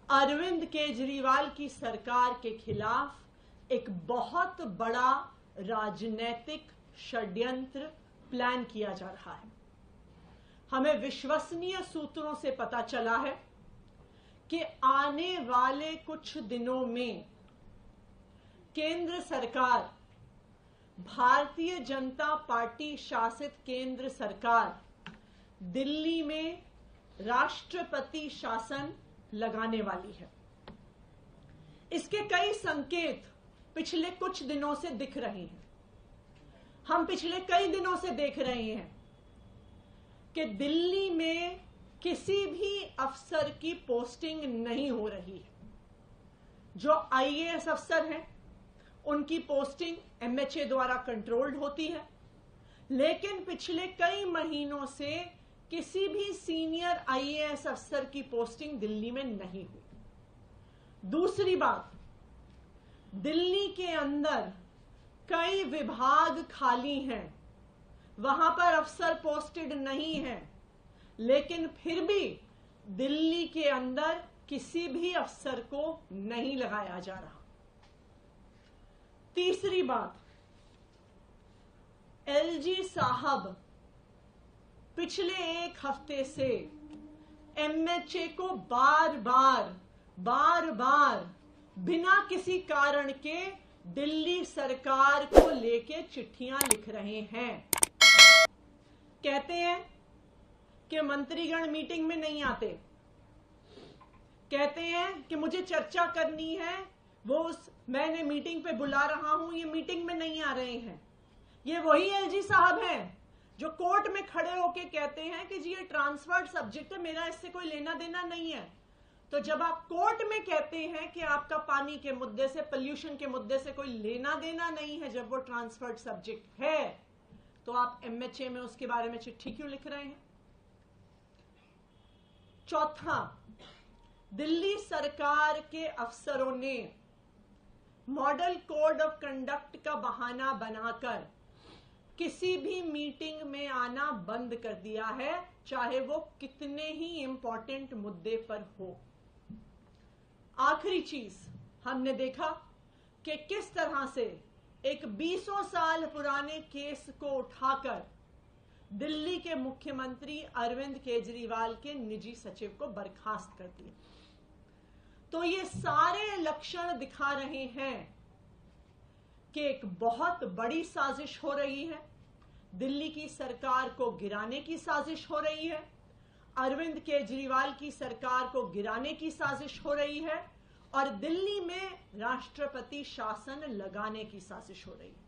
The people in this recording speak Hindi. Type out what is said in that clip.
अरविंद केजरीवाल की सरकार के खिलाफ एक बहुत बड़ा राजनीतिक षड्यंत्र प्लान किया जा रहा है। हमें विश्वसनीय सूत्रों से पता चला है कि आने वाले कुछ दिनों में केंद्र सरकार, भारतीय जनता पार्टी शासित केंद्र सरकार दिल्ली में राष्ट्रपति शासन लगाने वाली है। इसके कई संकेत पिछले कुछ दिनों से दिख रहे हैं। हम पिछले कई दिनों से देख रहे हैं कि दिल्ली में किसी भी अफसर की पोस्टिंग नहीं हो रही है। जो आईएएस अफसर हैं उनकी पोस्टिंग एमएचए द्वारा कंट्रोल्ड होती है, लेकिन पिछले कई महीनों से किसी भी सीनियर आईएएस अफसर की पोस्टिंग दिल्ली में नहीं हुई। दूसरी बात, दिल्ली के अंदर कई विभाग खाली हैं, वहां पर अफसर पोस्टेड नहीं है, लेकिन फिर भी दिल्ली के अंदर किसी भी अफसर को नहीं लगाया जा रहा। तीसरी बात, एलजी साहब पिछले एक हफ्ते से एमएचए को बार बार बिना किसी कारण के दिल्ली सरकार को लेके चिट्ठियां लिख रहे हैं। कहते हैं कि मंत्रीगण मीटिंग में नहीं आते, कहते हैं कि मुझे चर्चा करनी है, मैंने मीटिंग पे बुला रहा हूं, ये मीटिंग में नहीं आ रहे हैं। ये वही एलजी साहब हैं जो कोर्ट में खड़े होके कहते हैं कि जी ये ट्रांसफर्ड सब्जेक्ट है, मेरा इससे कोई लेना देना नहीं है। तो जब आप कोर्ट में कहते हैं कि आपका पानी के मुद्दे से, पोल्यूशन के मुद्दे से कोई लेना देना नहीं है, जब वो ट्रांसफर्ड सब्जेक्ट है, तो आप एमएचए में उसके बारे में चिट्ठी क्यों लिख रहे हैं? चौथा, दिल्ली सरकार के अफसरों ने मॉडल कोड ऑफ कंडक्ट का बहाना बनाकर किसी भी मीटिंग में आना बंद कर दिया है, चाहे वो कितने ही इंपॉर्टेंट मुद्दे पर हो। आखिरी चीज, हमने देखा कि किस तरह से एक 20 साल पुराने केस को उठाकर दिल्ली के मुख्यमंत्री अरविंद केजरीवाल के निजी सचिव को बर्खास्त कर दिया। तो ये सारे लक्षण दिखा रहे हैं कि एक बहुत बड़ी साजिश हो रही है, दिल्ली की सरकार को गिराने की साजिश हो रही है, अरविंद केजरीवाल की सरकार को गिराने की साजिश हो रही है और दिल्ली में राष्ट्रपति शासन लगाने की साजिश हो रही है।